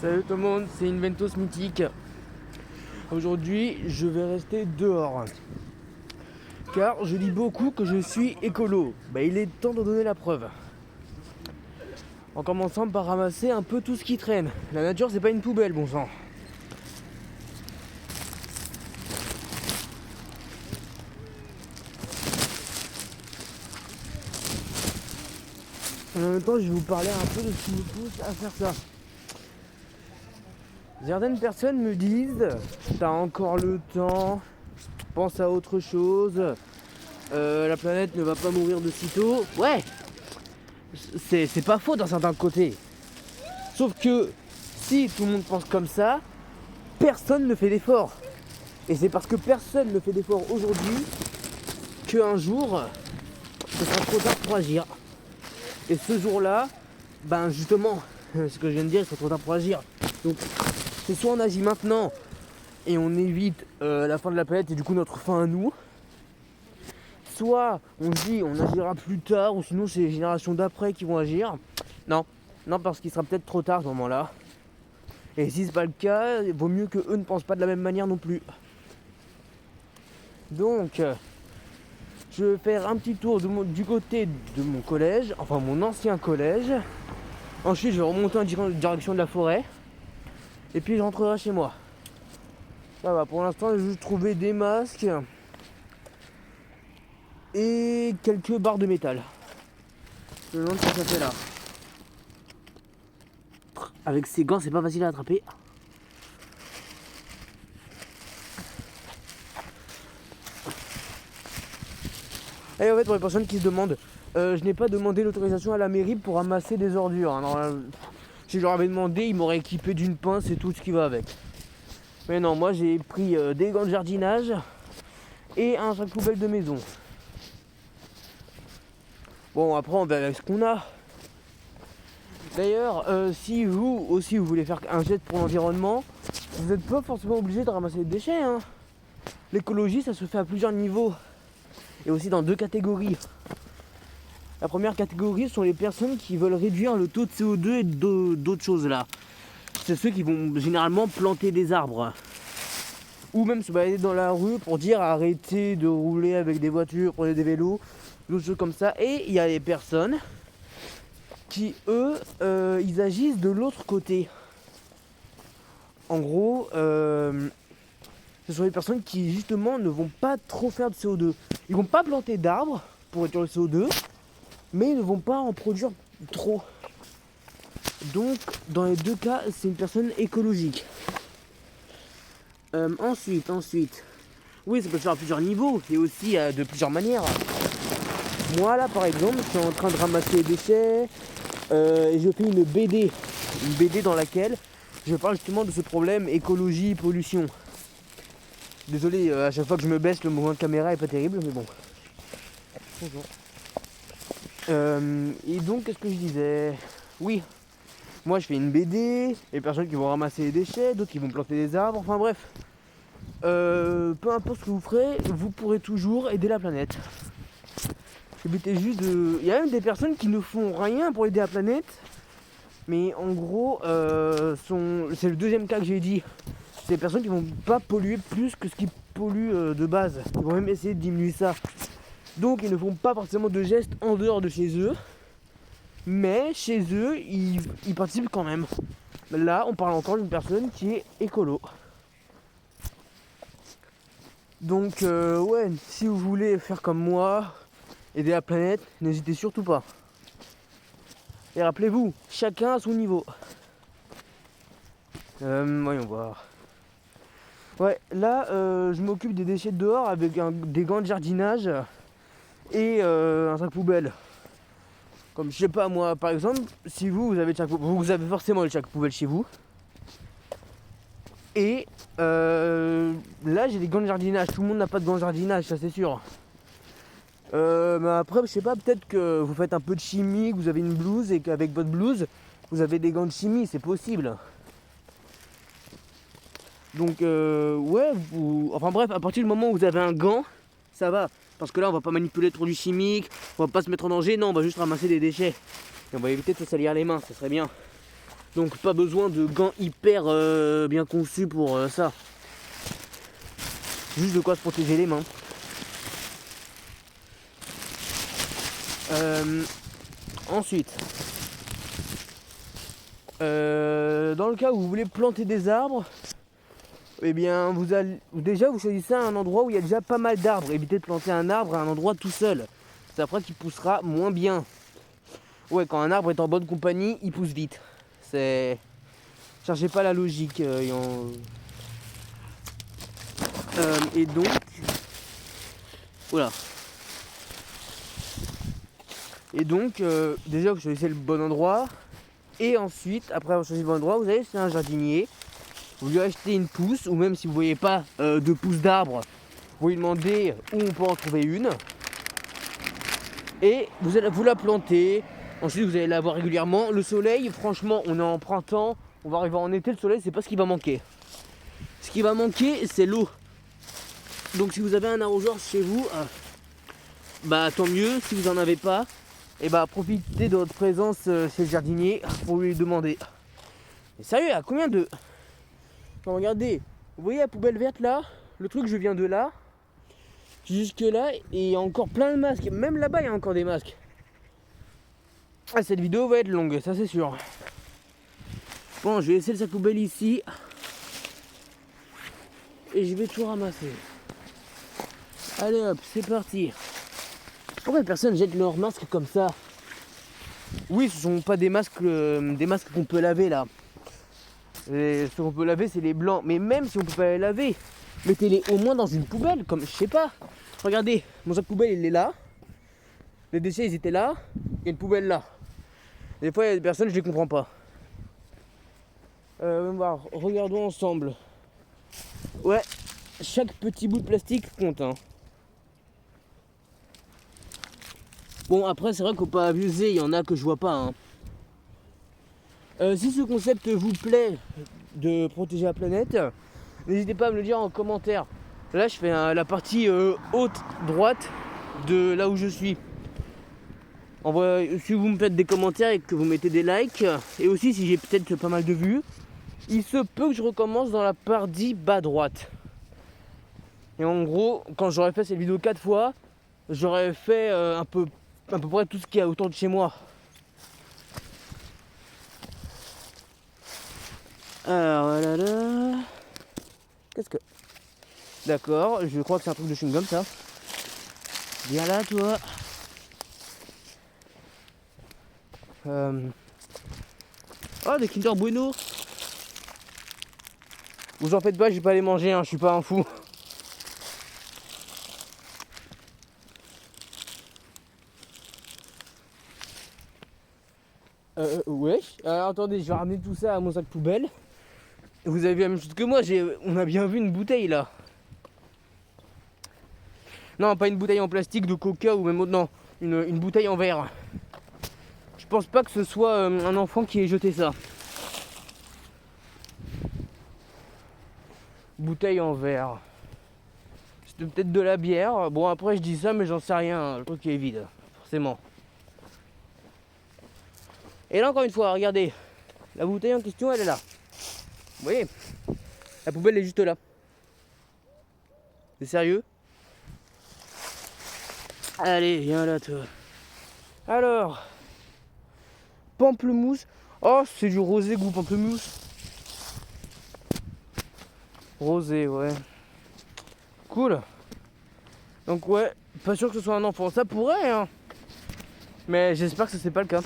Salut tout le monde, c'est Inventos Mythique. Aujourd'hui, je vais rester dehors. Car je dis beaucoup que je suis écolo. Il est temps de donner la preuve. En commençant par ramasser un peu tout ce qui traîne. La nature, c'est pas une poubelle, bon sang. En même temps, je vais vous parler un peu de ce qui me pousse à faire ça. Certaines personnes me disent t'as encore le temps, pense à autre chose, la planète ne va pas mourir de sitôt. Ouais, c'est pas faux dans certains côtés. Sauf que si tout le monde pense comme ça, personne ne fait d'effort. Et c'est parce que personne ne fait d'effort aujourd'hui qu'un jour, ce sera trop tard pour agir. Et ce jour-là, justement, ce que je viens de dire, il sera trop tard pour agir. Donc c'est soit on agit maintenant et on évite la fin de la planète et du coup notre fin à nous, soit on se dit on agira plus tard ou sinon c'est les générations d'après qui vont agir. Non, parce qu'il sera peut-être trop tard à ce moment-là. Et si c'est pas le cas, il vaut mieux que eux ne pensent pas de la même manière non plus. Donc je vais faire un petit tour du côté de mon collège, enfin mon ancien collège. Ensuite je vais remonter en direction de la forêt. Et puis je rentrerai chez moi. Ça va, pour l'instant j'ai juste trouvé des masques et quelques barres de métal. Je me demande ce que ça fait là. Avec ces gants c'est pas facile à attraper. Et en fait pour les personnes qui se demandent, je n'ai pas demandé l'autorisation à la mairie pour ramasser des ordures. Alors, si je leur avais demandé, ils m'auraient équipé d'une pince et tout ce qui va avec. Mais non, moi j'ai pris des gants de jardinage et un sac poubelle de maison. Bon, après on va avec ce qu'on a. D'ailleurs, si vous aussi vous voulez faire un geste pour l'environnement, vous n'êtes pas forcément obligé de ramasser des déchets. L'écologie, ça se fait à plusieurs niveaux. Et aussi dans deux catégories. La première catégorie sont les personnes qui veulent réduire le taux de CO2 et d'autres choses là. C'est ceux qui vont généralement planter des arbres. Ou même se balader dans la rue pour dire arrêtez de rouler avec des voitures, prenez des vélos, d'autres choses comme ça. Et il y a les personnes qui, eux, ils agissent de l'autre côté. En gros, ce sont les personnes qui, justement, ne vont pas trop faire de CO2. Ils vont pas planter d'arbres pour réduire le CO2, mais ils ne vont pas en produire trop. Donc, dans les deux cas, c'est une personne écologique. Ensuite, oui, ça peut se faire à plusieurs niveaux et aussi de plusieurs manières. Moi, là, par exemple, je suis en train de ramasser les déchets et je fais une BD dans laquelle je parle justement de ce problème écologie-pollution. Désolé, à chaque fois que je me baisse, le mouvement de caméra est pas terrible, mais bon. Bonjour. Et donc, qu'est-ce que je disais ? Oui, moi je fais une BD, les personnes qui vont ramasser les déchets, d'autres qui vont planter des arbres, enfin bref. Peu importe ce que vous ferez, vous pourrez toujours aider la planète. Le but est juste de... Il y a même des personnes qui ne font rien pour aider la planète, mais en gros, c'est le deuxième cas que j'ai dit. C'est des personnes qui vont pas polluer plus que ce qui pollue de base. Ils vont même essayer de diminuer ça. Donc ils ne font pas forcément de gestes en dehors de chez eux. Mais chez eux, ils participent quand même. Là, on parle encore d'une personne qui est écolo. Donc ouais, si vous voulez faire comme moi, aider la planète, n'hésitez surtout pas. Et rappelez-vous, chacun à son niveau. Voyons voir. Ouais, là, je m'occupe des déchets de dehors avec des gants de jardinage et un sac poubelle. Comme je sais pas moi, par exemple, si vous avez forcément le sac poubelle chez vous. Et là j'ai des gants de jardinage. Tout le monde n'a pas de gants de jardinage, ça c'est sûr. Mais après, je sais pas, peut-être que vous faites un peu de chimie, que vous avez une blouse et qu'avec votre blouse, vous avez des gants de chimie, c'est possible. Donc ouais, enfin bref, à partir du moment où vous avez un gant, ça va. Parce que là, on va pas manipuler trop du chimique, on va pas se mettre en danger, non, on va juste ramasser des déchets. Et on va éviter de se salir les mains, ça serait bien. Donc pas besoin de gants hyper bien conçus pour ça. Juste de quoi se protéger les mains. Ensuite, dans le cas où vous voulez planter des arbres, eh bien vous choisissez un endroit où il y a déjà pas mal d'arbres. Évitez de planter un arbre à un endroit tout seul. C'est après qu'il poussera moins bien. Ouais, quand un arbre est en bonne compagnie, il pousse vite. Cherchez pas la logique. Et donc, voilà. Et donc, déjà vous choisissez le bon endroit. Et ensuite, après avoir choisi le bon endroit, vous allez chez un jardinier. Vous lui achetez une pousse, ou même si vous ne voyez pas de pousse d'arbre, vous lui demandez où on peut en trouver une. Et vous la plantez. Ensuite, vous allez la voir régulièrement. Le soleil, franchement, on est en printemps, on va arriver en été, le soleil, c'est pas ce qui va manquer. Ce qui va manquer, c'est l'eau. Donc si vous avez un arroseur chez vous, bah tant mieux. Si vous n'en avez pas, et bah profitez de votre présence chez le jardinier pour lui demander. Mais sérieux, à combien de... Enfin, regardez, vous voyez la poubelle verte là? Le truc, je viens de là jusque là, et il y a encore plein de masques. Même là-bas, il y a encore des masques. Ah, cette vidéo va être longue, ça c'est sûr. Bon, je vais laisser le sac poubelle ici. Et je vais tout ramasser. Allez hop, c'est parti. Pourquoi personne jette leurs masques comme ça? Oui, ce sont pas des masques qu'on peut laver là. Ce qu'on peut laver, c'est les blancs. Mais même si on peut pas les laver, mettez-les au moins dans une poubelle, comme je sais pas. Regardez, mon sac poubelle il est là. Les déchets ils étaient là. Il y a une poubelle là. Des fois il y a des personnes, je les comprends pas. Regardons ensemble. Ouais, chaque petit bout de plastique compte. Hein. Bon, après, c'est vrai qu'il faut pas abuser, il y en a que je vois pas. Hein. Si ce concept vous plaît de protéger la planète, n'hésitez pas à me le dire en commentaire. Là, je fais la partie haute droite de là où je suis. Si vous me faites des commentaires et que vous mettez des likes, et aussi si j'ai peut-être pas mal de vues, il se peut que je recommence dans la partie bas droite. Et en gros, quand j'aurais fait cette vidéo 4 fois, j'aurais fait à peu près tout ce qu'il y a autour de chez moi. Alors là. Qu'est-ce que... D'accord, je crois que c'est un truc de chewing-gum ça. Viens là toi. Oh, des Kinder Bueno. Vous en faites pas, je vais pas les manger, hein, je suis pas un fou. Ouais. Alors attendez, je vais ramener tout ça à mon sac poubelle. Vous avez vu la même chose que moi, on a bien vu une bouteille là. Non, pas une bouteille en plastique de coca ou même autre, non, une bouteille en verre. Je pense pas que ce soit un enfant qui ait jeté ça. Bouteille en verre. C'était peut-être de la bière. Bon, après je dis ça, mais j'en sais rien. Le truc est vide, forcément. Et là, encore une fois, regardez. La bouteille en question, elle est là. Vous voyez? La poubelle est juste là. C'est sérieux? Allez, viens là, toi. Alors, pamplemousse. Oh, c'est du rosé goût pamplemousse. Rosé, ouais. Cool. Donc ouais, pas sûr que ce soit un enfant. Ça pourrait, hein. Mais j'espère que ce n'est pas le cas.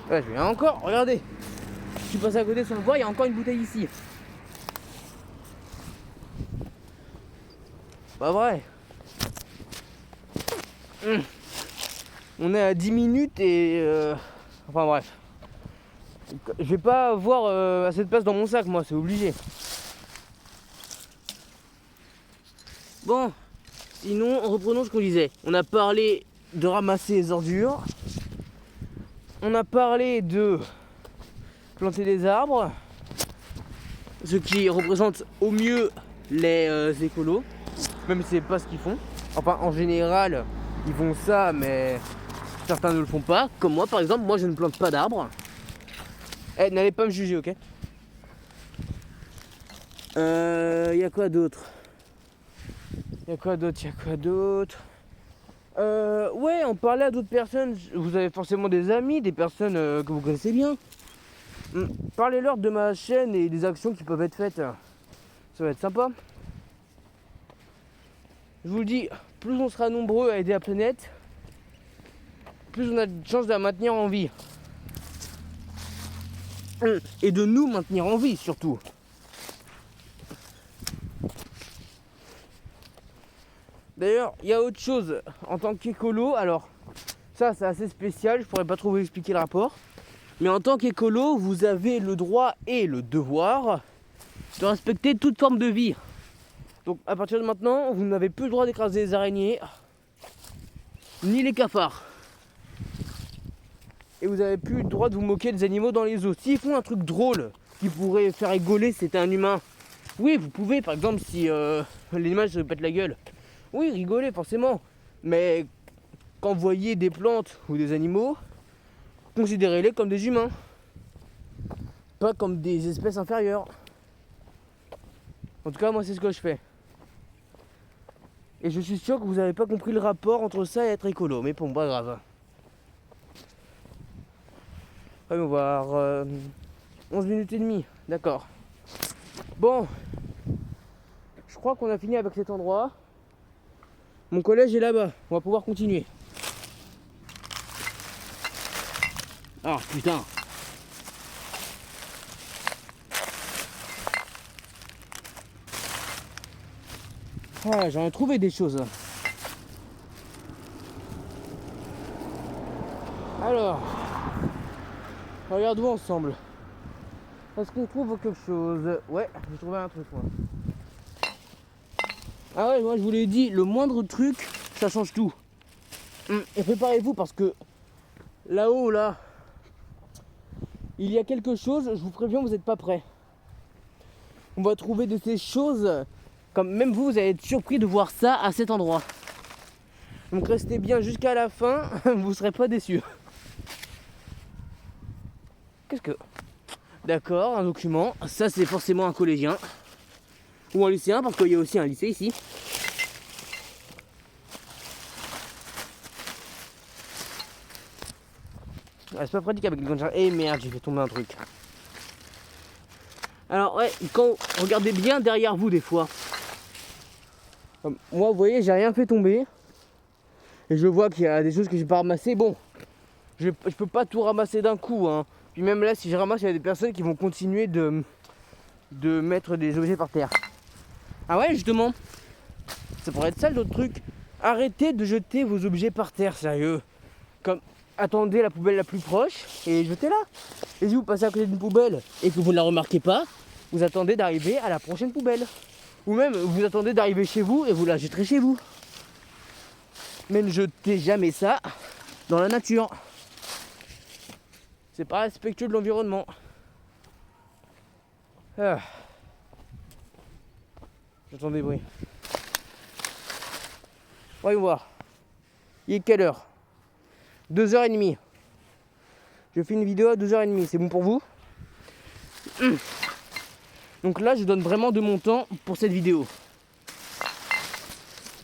Ouais, je viens encore, regardez. Je suis passé à côté sans le voir, il y a encore une bouteille ici. Pas vrai. On est à 10 minutes et... Enfin bref. Je vais pas avoir assez de place dans mon sac, moi, c'est obligé. Bon, sinon, reprenons ce qu'on disait. On a parlé de ramasser les ordures. On a parlé de planter des arbres. Ce qui représente au mieux les écolos. Même si c'est pas ce qu'ils font. Enfin, en général, ils font ça, mais certains ne le font pas. Comme moi, par exemple, moi je ne plante pas d'arbres. Eh, n'allez pas me juger, ok? Y a quoi d'autre? Ouais, on parlait à d'autres personnes. Vous avez forcément des amis, des personnes que vous connaissez bien. Parlez-leur de ma chaîne et des actions qui peuvent être faites. Ça va être sympa. Je vous le dis, plus on sera nombreux à aider la planète, plus on a de chances de la maintenir en vie. Et de nous maintenir en vie surtout. D'ailleurs, il y a autre chose en tant qu'écolo. Alors, ça c'est assez spécial, je pourrais pas trop vous expliquer le rapport. Mais en tant qu'écolo, vous avez le droit et le devoir de respecter toute forme de vie. Donc à partir de maintenant, vous n'avez plus le droit d'écraser les araignées, ni les cafards. Et vous n'avez plus le droit de vous moquer des animaux dans les eaux. S'ils font un truc drôle qui pourrait faire rigoler si c'était un humain, oui, vous pouvez, par exemple, si l'animal se pète la gueule. Oui, rigoler forcément. Mais quand vous voyez des plantes ou des animaux, considérez-les comme des humains. Pas comme des espèces inférieures. En tout cas, moi, c'est ce que je fais. Et je suis sûr que vous n'avez pas compris le rapport entre ça et être écolo. Mais bon, pas grave. Voyons voir. 11 minutes et demie. D'accord. Bon. Je crois qu'on a fini avec cet endroit. Mon collège est là-bas. On va pouvoir continuer. Ah, putain. Ah, j'en ai trouvé des choses. Alors, regardons ensemble. Est-ce qu'on trouve quelque chose? Ouais, j'ai trouvé un truc, moi. Ah ouais, moi je vous l'ai dit, le moindre truc, ça change tout. Et préparez-vous parce que là-haut, là, il y a quelque chose, je vous préviens, vous n'êtes pas prêts. On va trouver de ces choses, comme même vous allez être surpris de voir ça à cet endroit. Donc restez bien jusqu'à la fin, vous ne serez pas déçus. Qu'est-ce que... D'accord, un document. Ça, c'est forcément un collégien. Ou un lycéen, parce qu'il y a aussi un lycée ici. Ah, c'est pas pratique avec les grandes charges. Eh merde, j'ai fait tomber un truc. Alors ouais, quand regardez bien derrière vous des fois. Moi, vous voyez, j'ai rien fait tomber. Et je vois qu'il y a des choses que j'ai pas ramassées. Bon, je peux pas tout ramasser d'un coup, hein. Puis même là, si je ramasse, il y a des personnes qui vont continuer de mettre des objets par terre. Ah ouais, justement, ça pourrait être ça l'autre truc. Arrêtez de jeter vos objets par terre, sérieux. Comme, attendez la poubelle la plus proche et jetez-la. Et si vous passez à côté d'une poubelle et que vous ne la remarquez pas, vous attendez d'arriver à la prochaine poubelle. Ou même, vous attendez d'arriver chez vous et vous la jetterez chez vous. Mais ne jetez jamais ça dans la nature. C'est pas respectueux de l'environnement. Ah. J'entends des bruits. Voyons voir. Il est quelle heure? 2h30. Je fais une vidéo à 2h30. C'est bon pour vous? Donc là, je donne vraiment de mon temps pour cette vidéo.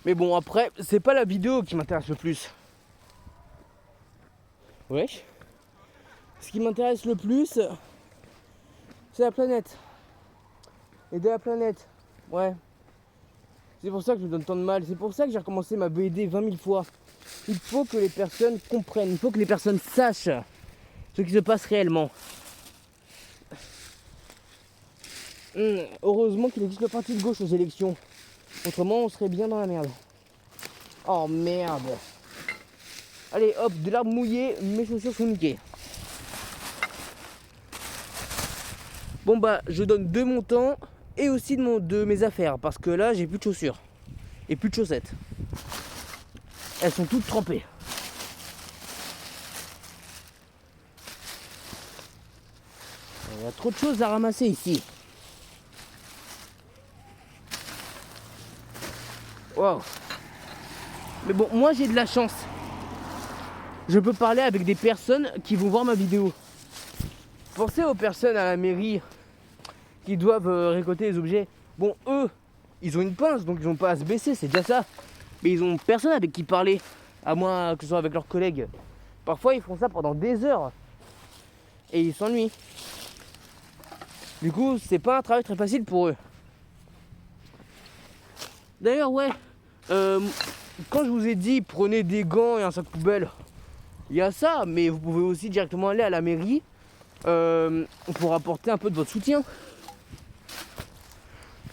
Mais bon, après, c'est pas la vidéo qui m'intéresse le plus. Ouais. Ce qui m'intéresse le plus, c'est la planète. Aider la planète. Ouais. C'est pour ça que je me donne tant de mal. C'est pour ça que j'ai recommencé ma BD 20 000 fois. Il faut que les personnes comprennent. Il faut que les personnes sachent ce qui se passe réellement. Heureusement qu'il existe le parti de gauche aux élections. Autrement, on serait bien dans la merde. Oh merde. Allez, hop, de l'herbe mouillée, mes chaussures sont niquées. Bon bah, je donne de mon temps et aussi de mes affaires. Parce que là, j'ai plus de chaussures. Et plus de chaussettes. Elles sont toutes trempées. Il y a trop de choses à ramasser ici. Wow. Mais bon, moi j'ai de la chance. Je peux parler avec des personnes qui vont voir ma vidéo. Pensez aux personnes à la mairie qui doivent récolter les objets. Bon, eux, ils ont une pince, donc ils n'ont pas à se baisser, c'est déjà ça. Mais ils ont personne avec qui parler, à moins que ce soit avec leurs collègues. Parfois, ils font ça pendant des heures. Et ils s'ennuient. Du coup, c'est pas un travail très facile pour eux. D'ailleurs, ouais, quand je vous ai dit prenez des gants et un sac poubelle, il y a ça, mais vous pouvez aussi directement aller à la mairie pour apporter un peu de votre soutien.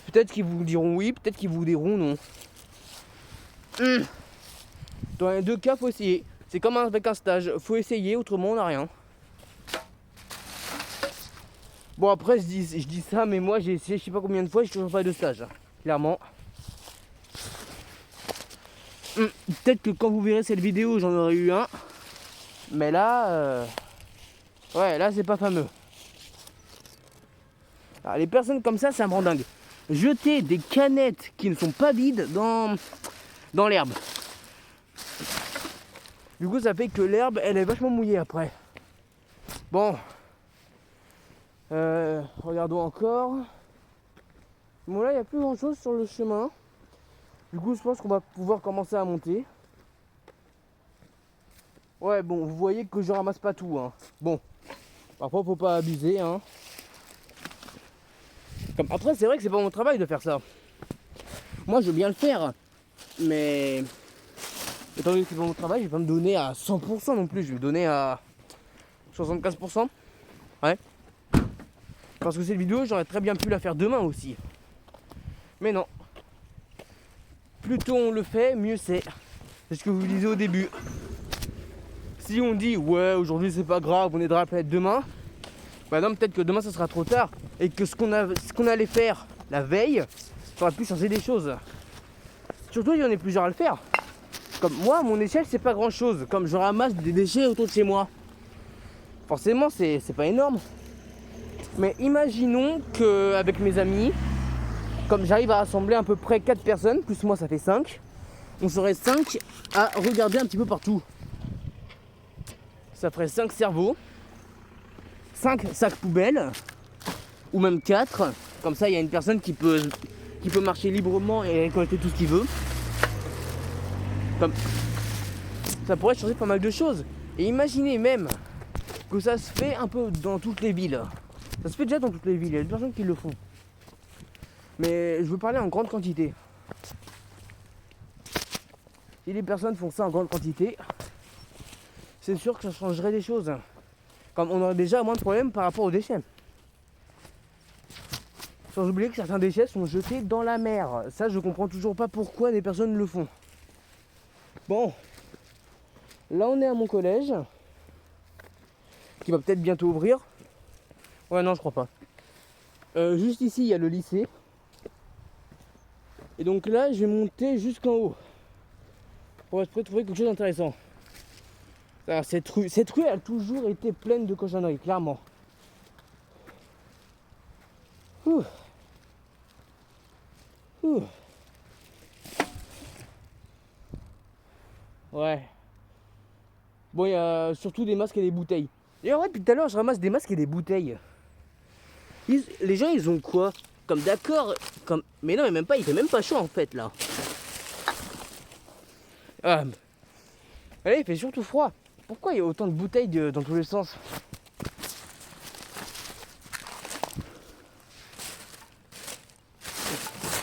Peut-être qu'ils vous diront oui, peut-être qu'ils vous diront non. Dans les deux cas, faut essayer. C'est comme avec un stage, faut essayer, autrement on n'a rien. Bon après je dis ça, mais moi j'ai essayé je sais pas combien de fois, j'ai toujours pas de stage, clairement. Peut-être que quand vous verrez cette vidéo, j'en aurai eu un. Mais là, ouais, là c'est pas fameux. Alors, les personnes comme ça me rend dingue. Jeter des canettes qui ne sont pas vides dans l'herbe. Du coup, ça fait que l'herbe, elle est vachement mouillée après. Bon. Regardons encore. Bon, là, il n'y a plus grand chose sur le chemin. Du coup, je pense qu'on va pouvoir commencer à monter. Ouais, bon, vous voyez que je ramasse pas tout, hein. Bon, parfois, faut pas abuser, hein. Après, c'est vrai que c'est pas mon travail de faire ça. Moi, je veux bien le faire. Mais étant donné que c'est pas mon travail, je vais pas me donner à 100% non plus. Je vais me donner à 75%. Ouais. Parce que cette vidéo, j'aurais très bien pu la faire demain aussi. Mais non. Plus tôt on le fait, mieux c'est. C'est ce que vous disiez au début. Si on dit ouais aujourd'hui c'est pas grave, on aidera la planète demain, bah non, peut-être que demain ça sera trop tard et que ce qu'on allait faire la veille, ça aurait pu changer des choses. Surtout il y en a plusieurs à le faire. Comme moi, à mon échelle, c'est pas grand chose. Comme je ramasse des déchets autour de chez moi. Forcément, c'est pas énorme. Mais imaginons qu'avec mes amis, comme j'arrive à rassembler à peu près 4 personnes, plus moi ça fait 5, on serait 5 à regarder un petit peu partout. Ça ferait 5 cerveaux, 5 sacs poubelles, ou même 4. Comme ça, il y a une personne qui peut marcher librement et récolter tout ce qu'il veut. Comme ça pourrait changer pas mal de choses. Et imaginez même que ça se fait un peu dans toutes les villes. Ça se fait déjà dans toutes les villes, il y a des personnes qui le font. Mais je veux parler en grande quantité. Si les personnes font ça en grande quantité, c'est sûr que ça changerait des choses. Comme on aurait déjà moins de problèmes par rapport aux déchets. Sans oublier que certains déchets sont jetés dans la mer. Ça, je comprends toujours pas pourquoi des personnes le font. Bon, là on est à mon collège, qui va peut-être bientôt ouvrir. Ouais, non, je crois pas. Juste ici, il y a le lycée. Et donc là, je vais monter jusqu'en haut pour espérer trouver quelque chose d'intéressant. Alors, cette rue, elle a toujours été pleine de cochonneries, clairement. Ouh. Ouh. Ouais. Bon, il y a surtout des masques et des bouteilles. Et ouais, depuis tout à l'heure, je ramasse des masques et des bouteilles. Les gens, ils ont quoi? Comme d'accord, comme... Mais non, mais même pas, il fait même pas chaud en fait, là. Ah. Là, il fait surtout froid. Pourquoi il y a autant de bouteilles dans tous les sens?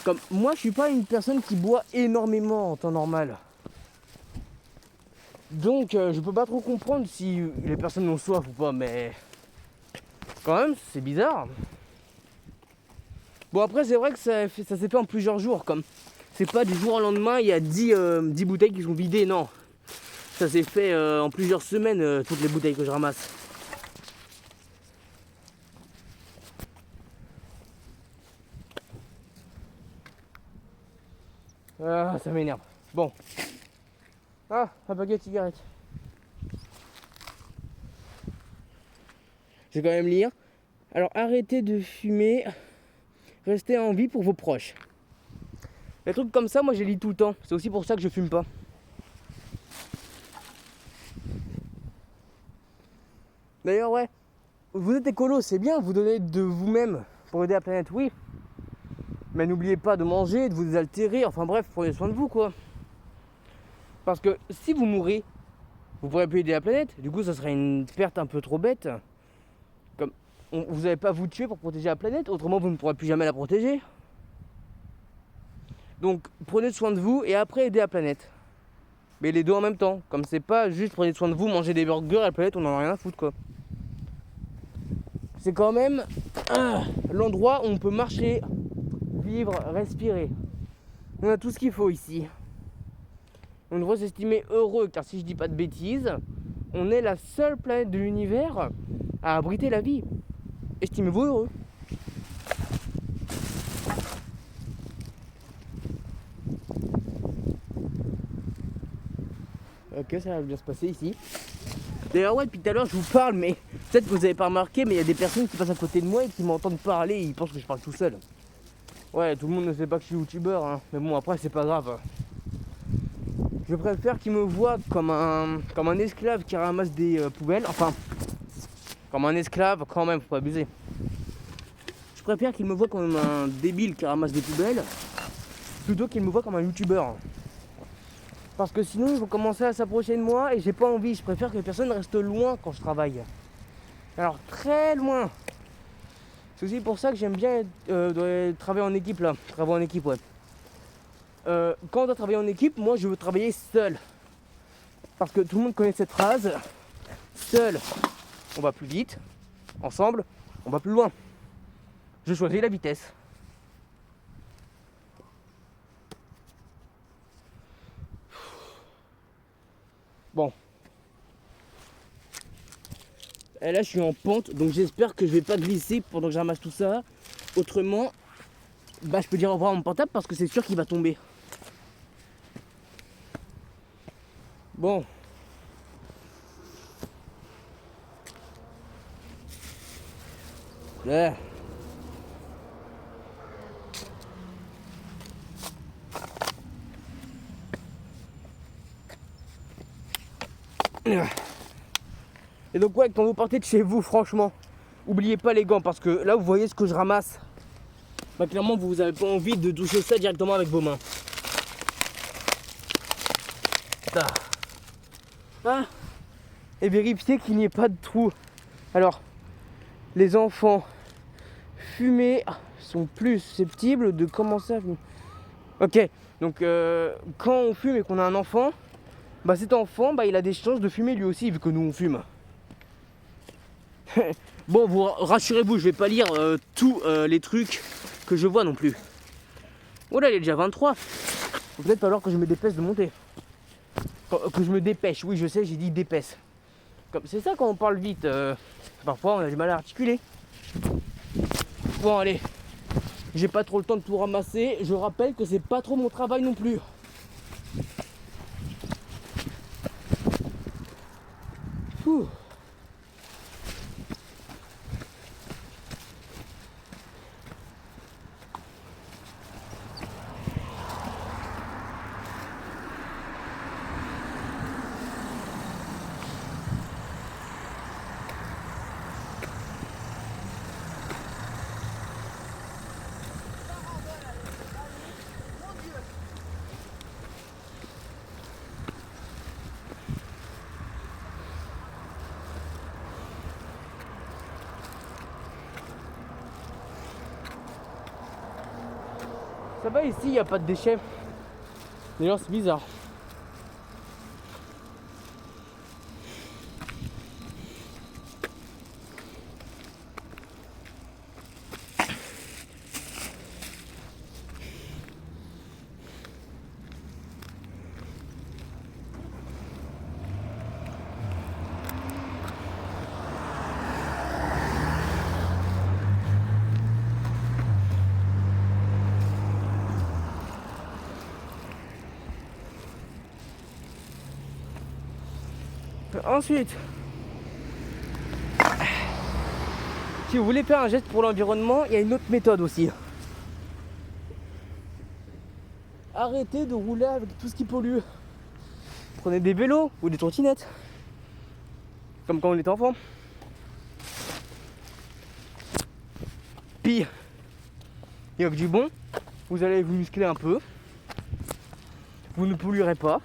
Comme moi, je suis pas une personne qui boit énormément en temps normal. Donc, je peux pas trop comprendre si les personnes ont soif ou pas, mais... Quand même, c'est bizarre. Bon, après, c'est vrai que ça s'est fait en plusieurs jours, comme... C'est pas du jour au lendemain, il y a 10 bouteilles qui sont vidées, non. Ça s'est fait en plusieurs semaines, toutes les bouteilles que je ramasse. Ah, ça m'énerve. Bon. Ah, un paquet de cigarettes. Je vais quand même lire. Alors, arrêtez de fumer. Restez en vie pour vos proches. Les trucs comme ça, moi, je les lis tout le temps. C'est aussi pour ça que je fume pas. D'ailleurs, ouais. vous êtes écolo, c'est bien, vous donnez de vous-même pour aider la planète, oui. Mais n'oubliez pas de manger, de vous désaltérer, enfin bref, prenez soin de vous, quoi. Parce que si vous mourrez, vous ne pourrez plus aider la planète. Du coup, ça serait une perte un peu trop bête. Comme vous n'allez pas vous tuer pour protéger la planète, autrement vous ne pourrez plus jamais la protéger. Donc prenez soin de vous et après aidez la planète. Mais les deux en même temps. Comme c'est pas juste prenez soin de vous, manger des burgers et la planète, on en a rien à foutre, quoi. C'est quand même l'endroit où on peut marcher, vivre, respirer. On a tout ce qu'il faut ici. On devrait s'estimer heureux, car si je dis pas de bêtises, on est la seule planète de l'univers à abriter la vie. Estimez-vous heureux. Ok, ça va bien se passer ici. D'ailleurs, ouais, depuis tout à l'heure, je vous parle, mais peut-être que vous n'avez pas remarqué, mais il y a des personnes qui passent à côté de moi et qui m'entendent parler et ils pensent que je parle tout seul. Ouais, tout le monde ne sait pas que je suis youtubeur, hein. Mais bon, après, c'est pas grave. Je préfère qu'ils me voient comme un esclave qui ramasse des poubelles. Enfin, comme un esclave, quand même, faut pas abuser. Je préfère qu'ils me voient comme un débile qui ramasse des poubelles plutôt qu'ils me voient comme un youtubeur. Parce que sinon, ils vont commencer à s'approcher de moi et j'ai pas envie. Je préfère que les personnes restent loin quand je travaille. Alors, très loin. C'est aussi pour ça que j'aime bien travailler en équipe là. Travailler en équipe, ouais. Quand on doit travailler en équipe, moi je veux travailler seul. Parce que tout le monde connaît cette phrase. Seul, on va plus vite. Ensemble, on va plus loin. Je choisis la vitesse. Bon. Et là je suis en pente, donc j'espère que je vais pas glisser pendant que je ramasse tout ça. Autrement, bah je peux dire au revoir à mon portable parce que c'est sûr qu'il va tomber. Bon. Là. Et donc ouais, quand vous partez de chez vous, franchement, oubliez pas les gants parce que là vous voyez ce que je ramasse. Bah clairement vous avez pas envie de toucher ça directement avec vos mains. Ah. Et vérifiez qu'il n'y ait pas de trou. Alors, les enfants fumés sont plus susceptibles de commencer à fumer. Ok, donc quand on fume et qu'on a un enfant, bah cet enfant, bah il a des chances de fumer lui aussi vu que nous on fume. Bon, vous rassurez-vous, je vais pas lire tous les trucs que je vois non plus. Oh là, il est déjà 23. Faut peut-être falloir que je me dépêche de monter. Que je me dépêche, oui je sais, j'ai dit dépêche. C'est ça quand on parle vite, parfois on a du mal à articuler. Bon allez, j'ai pas trop le temps de tout ramasser, je rappelle que c'est pas trop mon travail non plus. Ouh. Ça va ici, il n'y a pas de déchets. D'ailleurs c'est bizarre. Ensuite, si vous voulez faire un geste pour l'environnement, il y a une autre méthode aussi. Arrêtez de rouler avec tout ce qui pollue. Prenez des vélos ou des trottinettes, comme quand on était enfant. puis, il y a que du bon. Vous allez vous muscler un peu. Vous ne polluerez pas.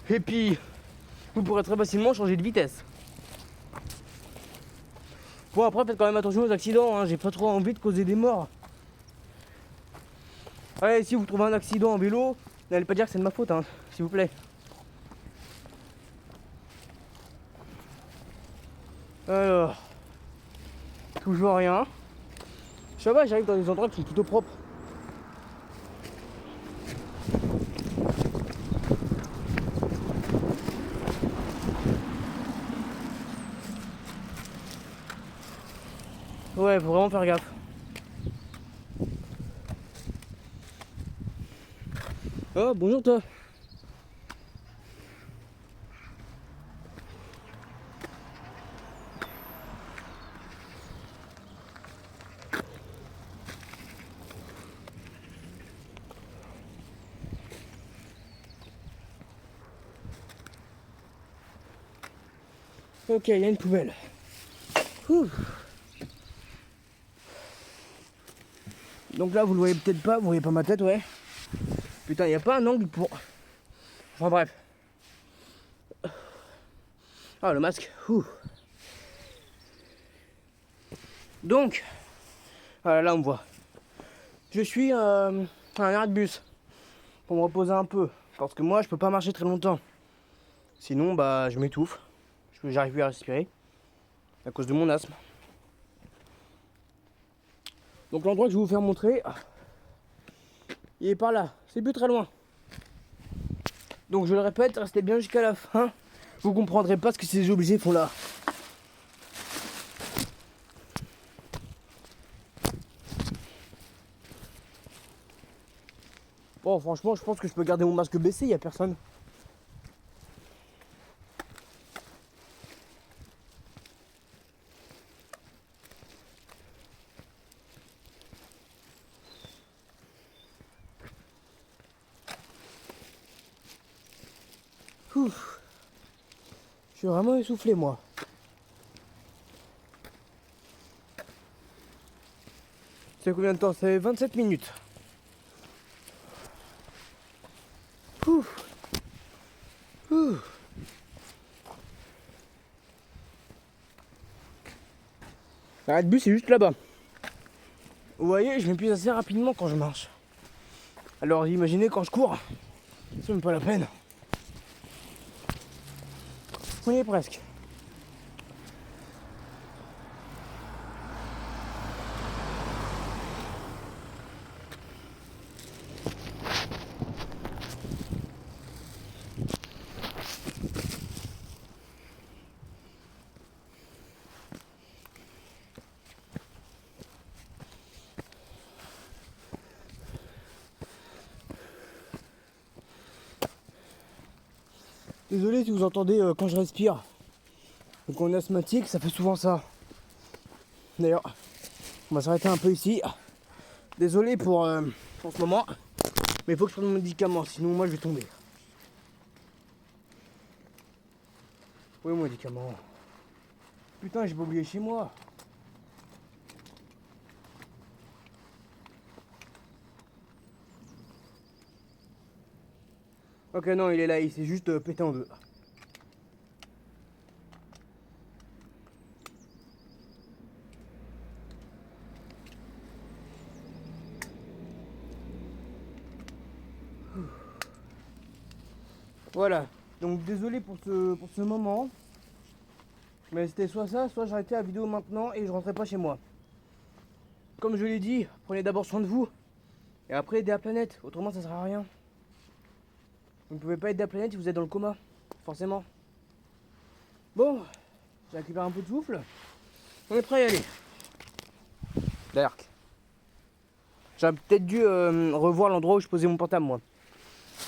Et puis, vous pourrez très facilement changer de vitesse. Bon, après, faites quand même attention aux accidents. Hein. J'ai pas trop envie de causer des morts. Allez, si vous trouvez un accident en vélo, n'allez pas dire que c'est de ma faute, hein, s'il vous plaît. Alors, toujours rien. Ça va, j'arrive dans des endroits qui sont plutôt propres. Ouais, faut vraiment faire gaffe. Oh, bonjour toi. Ok, il y a une poubelle. Ouh. Donc là, vous le voyez peut-être pas, vous voyez pas ma tête, ouais. Putain, il n'y a pas un angle pour... Enfin bref. Ah, le masque. Ouh. Donc, voilà, là on me voit. Je suis à un arrêt de bus pour me reposer un peu. Parce que moi, je peux pas marcher très longtemps. Sinon, bah, je m'étouffe. J'arrive plus à respirer à cause de mon asthme. Donc l'endroit que je vais vous faire montrer, il est par là. C'est plus très loin. Donc je le répète, restez bien jusqu'à la fin. Vous comprendrez pas ce que ces objets font là. Bon, franchement, je pense que je peux garder mon masque baissé, il n'y a personne. Ouf. Je suis vraiment essoufflé, moi. C'est combien de temps? C'est 27 minutes. Ouf. Ouf. L'arrêt de bus, c'est juste là-bas. Vous voyez, je m'épuise assez rapidement quand je marche. Alors imaginez quand je cours, c'est même pas la peine. On y est presque. Désolé si vous entendez quand je respire. Donc on est asthmatique, ça fait souvent ça. D'ailleurs, on va s'arrêter un peu ici. Désolé pour en ce moment, mais il faut que je prenne mon médicament, sinon moi je vais tomber. Oui, mon médicament. Putain, j'ai pas oublié chez moi. Ok, non, il est là, il s'est juste pété en deux. Voilà, donc désolé pour ce moment. Mais c'était soit ça, soit j'arrêtais la vidéo maintenant et je rentrais pas chez moi. Comme je l'ai dit, prenez d'abord soin de vous. Et après aidez la planète, autrement ça sert à rien. Vous ne pouvez pas aider la planète si vous êtes dans le coma, forcément. Bon, j'ai récupéré un peu de souffle. On est prêt à y aller. D'ailleurs, j'aurais peut-être dû revoir l'endroit où je posais mon portable, moi.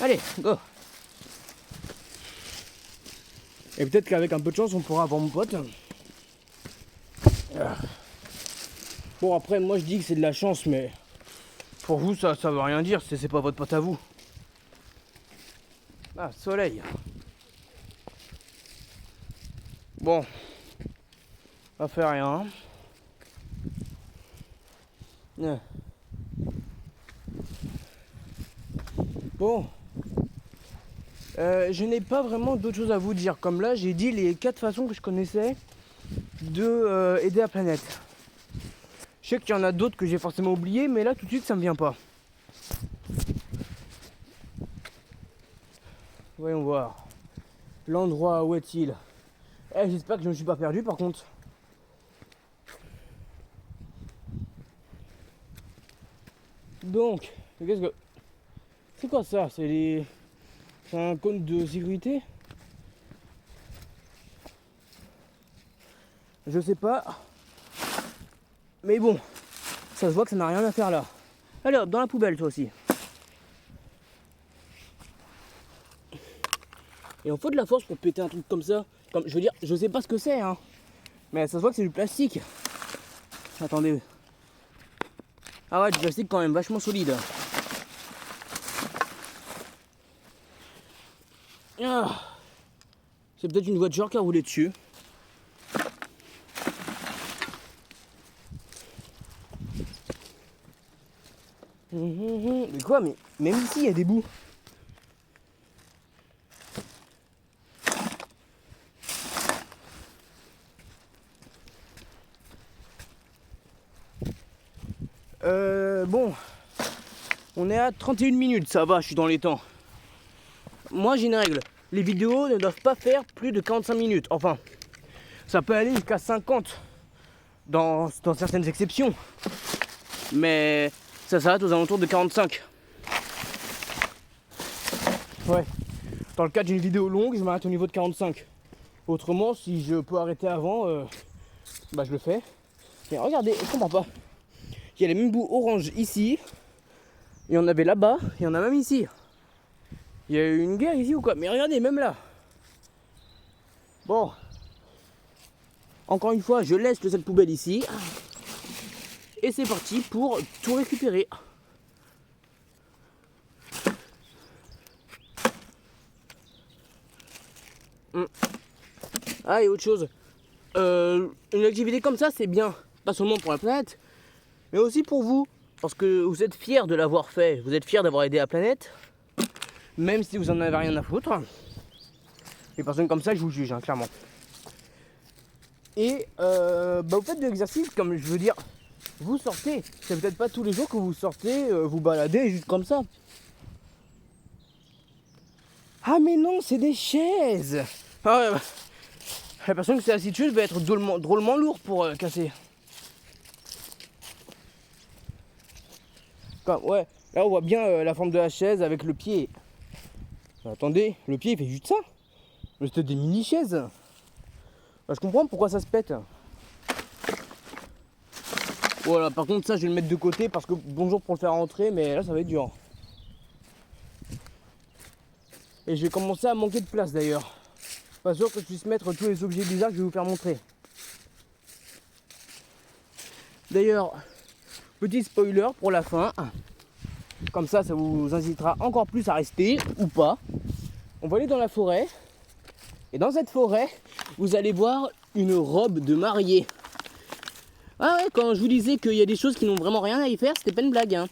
Allez, go. Et peut-être qu'avec un peu de chance, on pourra avoir mon pote. Bon, après, moi je dis que c'est de la chance, mais pour vous, ça veut rien dire, c'est pas votre pote à vous. Ah, soleil. Bon, ça fait rien. Ouais. Bon. Je n'ai pas vraiment d'autres choses à vous dire. Comme là, j'ai dit les 4 façons que je connaissais de aider la planète. Je sais qu'il y en a d'autres que j'ai forcément oubliées, mais là tout de suite ça me vient pas. Voyons voir. L'endroit où est-il? J'espère que je ne me suis pas perdu par contre. Donc, qu'est-ce que... C'est quoi ça? C'est un cône de sécurité? Je sais pas. Mais bon, ça se voit que ça n'a rien à faire là. Allez hop, dans la poubelle toi aussi. Et on faut de la force pour péter un truc comme ça. Comme, je veux dire, je sais pas ce que c'est, hein. Mais ça se voit que c'est du plastique. Attendez. Ah ouais, du plastique quand même vachement solide. Ah. C'est peut-être une voiture qui a roulé dessus. Mais quoi? Mais même ici, il y a des bouts. Bon. On est à 31 minutes, ça va, je suis dans les temps. Moi, j'ai une règle. Les vidéos ne doivent pas faire plus de 45 minutes. Enfin, ça peut aller jusqu'à 50 dans certaines exceptions. Mais ça s'arrête aux alentours de 45. Ouais. Dans le cas d'une vidéo longue, je m'arrête au niveau de 45. Autrement, si je peux arrêter avant, bah je le fais. Mais regardez, je comprends pas. Il y a les mêmes bouts orange ici. Il y en avait là-bas. Il y en a même ici. Il y a eu une guerre ici ou quoi? Mais regardez, même là. Bon. Encore une fois, je laisse le sac poubelle ici. Et c'est parti pour tout récupérer. Ah, et autre chose. Une activité comme ça, c'est bien. Pas seulement pour la planète, mais aussi pour vous. Parce que vous êtes fiers de l'avoir fait. Vous êtes fiers d'avoir aidé la planète. Même si vous en avez rien à foutre. Les personnes comme ça, je vous juge, hein, clairement. Et vous faites de l'exercice, comme je veux dire, vous sortez. C'est peut-être pas tous les jours que vous sortez, vous baladez juste comme ça. Ah mais non, c'est des chaises. Ah, la personne qui s'est assise dessus va être drôlement lourd pour casser. Ouais, là on voit bien la forme de la chaise avec le pied. Attendez, le pied il fait juste ça. Mais c'était des mini chaises. Bah, je comprends pourquoi ça se pète. Voilà, par contre ça je vais le mettre de côté parce que bonjour pour le faire rentrer, mais là ça va être dur. Et je vais commencer à manquer de place d'ailleurs. Pas sûr que je puisse mettre tous les objets bizarres que je vais vous faire montrer. D'ailleurs, petit spoiler pour la fin. Comme ça vous incitera encore plus à rester ou pas. On va aller dans la forêt. Et dans cette forêt, vous allez voir une robe de mariée. Ah ouais, quand je vous disais qu'il y a des choses qui n'ont vraiment rien à y faire, c'était pas une blague, hein.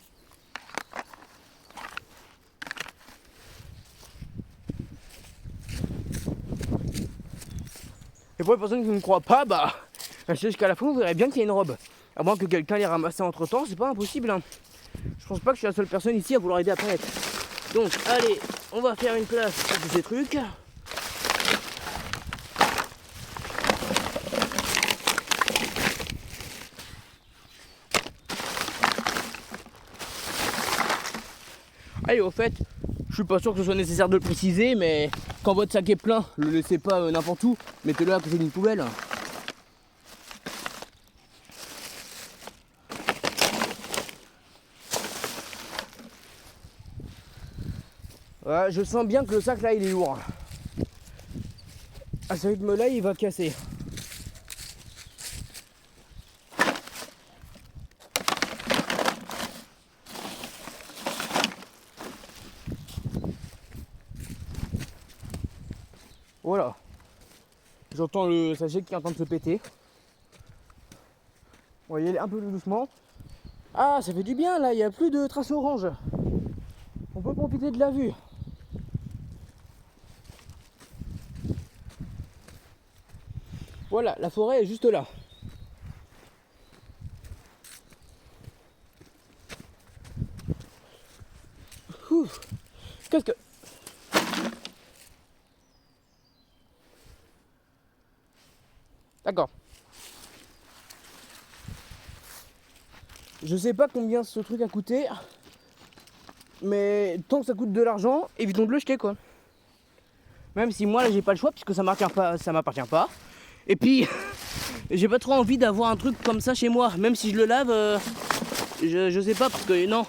Et pour les personnes qui ne me croient pas, bah, jusqu'à la fin, vous verrez bien qu'il y a une robe. À moins que quelqu'un l'ait ramassée entre temps, c'est pas impossible, hein. Je pense pas que je suis la seule personne ici à vouloir aider la planète. Donc, allez, on va faire une place pour tous ces trucs. Allez, au fait, je suis pas sûr que ce soit nécessaire de le préciser, mais quand votre sac est plein, le laissez pas n'importe où, mettez-le à côté d'une poubelle. Ouais, je sens bien que le sac là il est lourd. À ce rythme là il va casser. Voilà. J'entends le sachet qui est en train de se péter. On va y aller un peu plus doucement. Ah, ça fait du bien là, il n'y a plus de traces orange. On peut profiter de la vue. Voilà, la forêt est juste là. Ouf. Qu'est-ce que... D'accord. Je sais pas combien ce truc a coûté, mais tant que ça coûte de l'argent, évitons de le jeter quoi. Même si moi là j'ai pas le choix puisque ça m'appartient pas. Et puis j'ai pas trop envie d'avoir un truc comme ça chez moi, même si je le lave, je sais pas parce que non,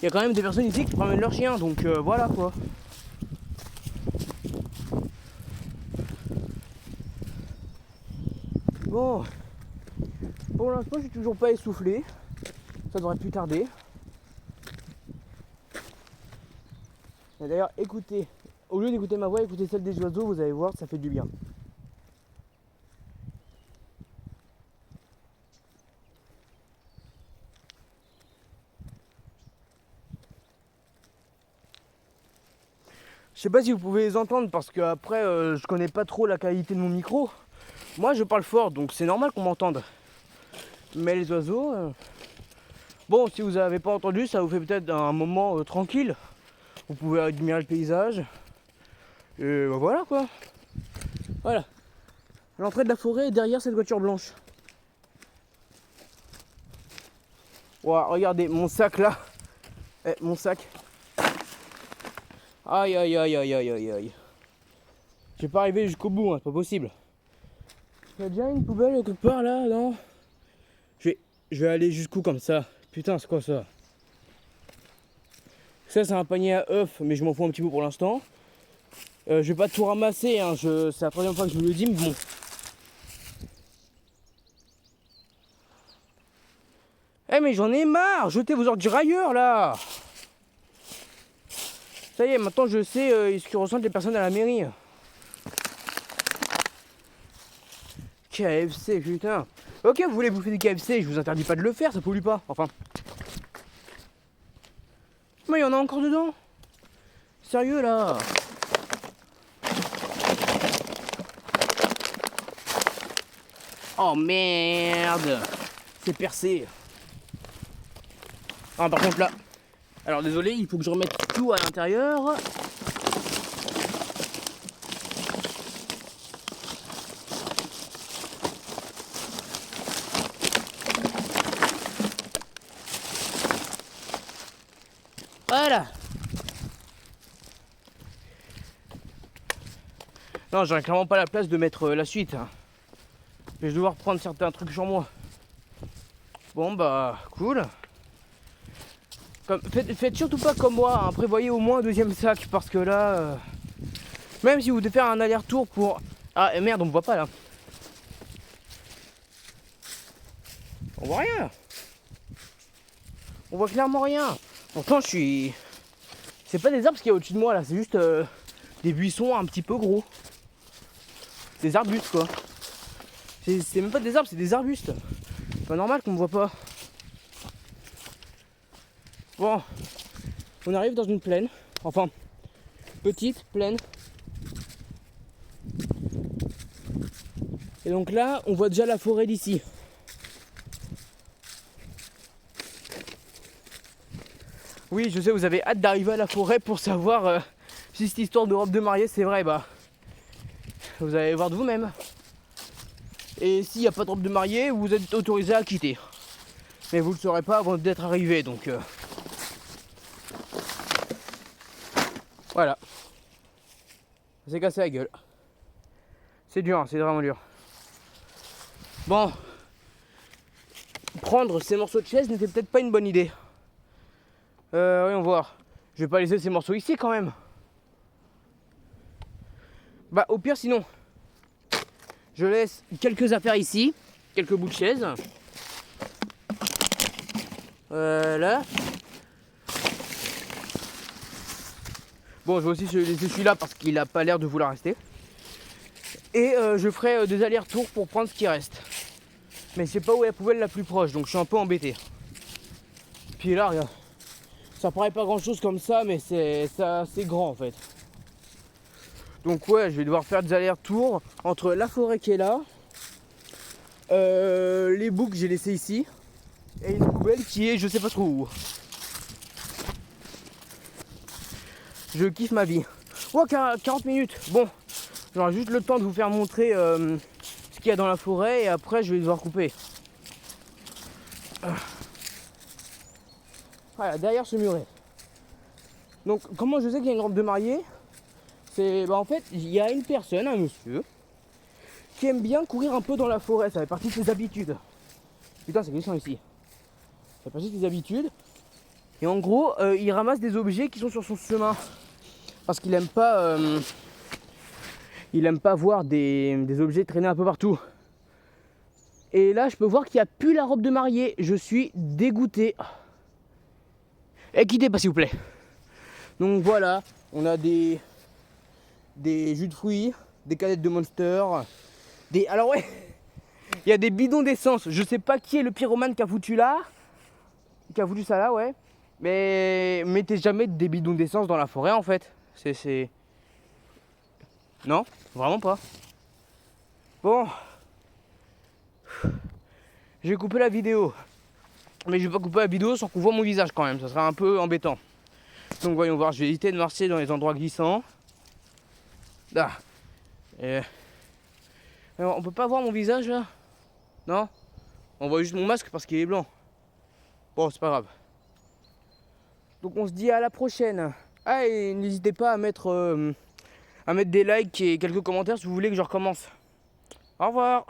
il y a quand même des personnes ici qui promènent leur chien, donc voilà quoi. Bon, pour l'instant je suis toujours pas essoufflé, ça devrait plus tarder. Et d'ailleurs écoutez, au lieu d'écouter ma voix, écoutez celle des oiseaux, vous allez voir, ça fait du bien. Je sais pas si vous pouvez les entendre parce que après je connais pas trop la qualité de mon micro. Moi je parle fort donc c'est normal qu'on m'entende. Mais les oiseaux, bon si vous avez pas entendu ça vous fait peut-être un moment tranquille. Vous pouvez admirer le paysage. Et ben voilà quoi. Voilà. L'entrée de la forêt est derrière cette voiture blanche. Wow, regardez mon sac là. Mon sac. Aïe aïe aïe aïe aïe aïe aïe. Je vais pas arriver jusqu'au bout, hein, c'est pas possible. Il y a déjà une poubelle quelque part là, non? Je vais aller jusqu'où comme ça? Putain, c'est quoi ça? Ça c'est un panier à œufs, mais je m'en fous un petit peu pour l'instant. Je vais pas tout ramasser, hein, c'est la troisième fois que je vous le dis, mais bon. Mais j'en ai marre, jetez vos ordures ailleurs là. Ça y est, maintenant je sais ce que ressentent les personnes à la mairie. KFC, putain. Ok, vous voulez bouffer du KFC, je vous interdis pas de le faire, ça pollue pas. Enfin. Mais il y en a encore dedans. Sérieux là. Oh merde. C'est percé. Ah par contre là. Alors désolé, il faut que je remette tout à l'intérieur. Voilà. Non, j'aurais clairement pas la place de mettre la suite. Hein. Je vais devoir prendre certains trucs sur moi. Bon bah cool. Faites surtout pas comme moi, hein. Prévoyez au moins un deuxième sac parce que là, même si vous devez faire un aller-retour pour... Ah merde, on me voit pas là. On voit rien. On voit clairement rien. Pourtant je suis... C'est pas des arbres qu'il y a au-dessus de moi là, c'est juste des buissons un petit peu gros. Des arbustes quoi. C'est même pas des arbres, c'est des arbustes. C'est pas normal qu'on me voit pas. Bon, on arrive dans une plaine, enfin, petite plaine. Et donc là, on voit déjà la forêt d'ici. Oui, je sais, vous avez hâte d'arriver à la forêt pour savoir si cette histoire de robe de mariée c'est vrai, bah, vous allez voir de vous-même. Et s'il n'y a pas de robe de mariée, vous êtes autorisé à quitter. Mais vous ne le saurez pas avant d'être arrivé, donc... Voilà. Ça s'est cassé la gueule. C'est dur, hein, c'est vraiment dur. Bon. Prendre ces morceaux de chaise n'était peut-être pas une bonne idée. Voyons voir. Je vais pas laisser ces morceaux ici quand même. Bah au pire sinon. Je laisse quelques affaires ici. Quelques bouts de chaise. Là. Bon, je vais aussi laisser celui-là parce qu'il n'a pas l'air de vouloir rester. Et je ferai des allers-retours pour prendre ce qui reste. Mais je sais pas où est la poubelle la plus proche, donc je suis un peu embêté. pied là, regarde. Ça paraît pas grand chose comme ça, mais c'est assez grand en fait. Donc ouais, je vais devoir faire des allers-retours entre la forêt qui est là, les boucs que j'ai laissés ici, et une poubelle qui est je sais pas trop où. Je kiffe ma vie. Oh, 40 minutes. Bon, j'aurai juste le temps de vous faire montrer ce qu'il y a dans la forêt et après je vais devoir couper. Voilà, derrière ce muret. Donc comment je sais qu'il y a une robe de mariée? C'est en fait, il y a une personne, un monsieur, qui aime bien courir un peu dans la forêt, ça fait partie de ses habitudes. Putain, c'est glissant ici. Ça fait partie de ses habitudes. Et en gros, il ramasse des objets qui sont sur son chemin. Parce qu'il aime pas voir des objets traîner un peu partout. Et là, je peux voir qu'il n'y a plus la robe de mariée. Je suis dégoûté. Et quittez pas, s'il vous plaît. Donc voilà, on a des jus de fruits, des canettes de Monster, alors ouais, il y a des bidons d'essence. Je sais pas qui est le pyromane qui a foutu ça là, ouais. Mais mettez jamais des bidons d'essence dans la forêt en fait. C'est... Non, vraiment pas. Bon. Je vais couper la vidéo. Mais je vais pas couper la vidéo sans qu'on voit mon visage quand même. Ça serait un peu embêtant. Donc voyons voir, je vais éviter de marcher dans les endroits glissants. Là. Alors, on peut pas voir mon visage là? Non? On voit juste mon masque parce qu'il est blanc. Bon, c'est pas grave. Donc on se dit à la prochaine. Ah, et n'hésitez pas à mettre des likes et quelques commentaires si vous voulez que je recommence. Au revoir.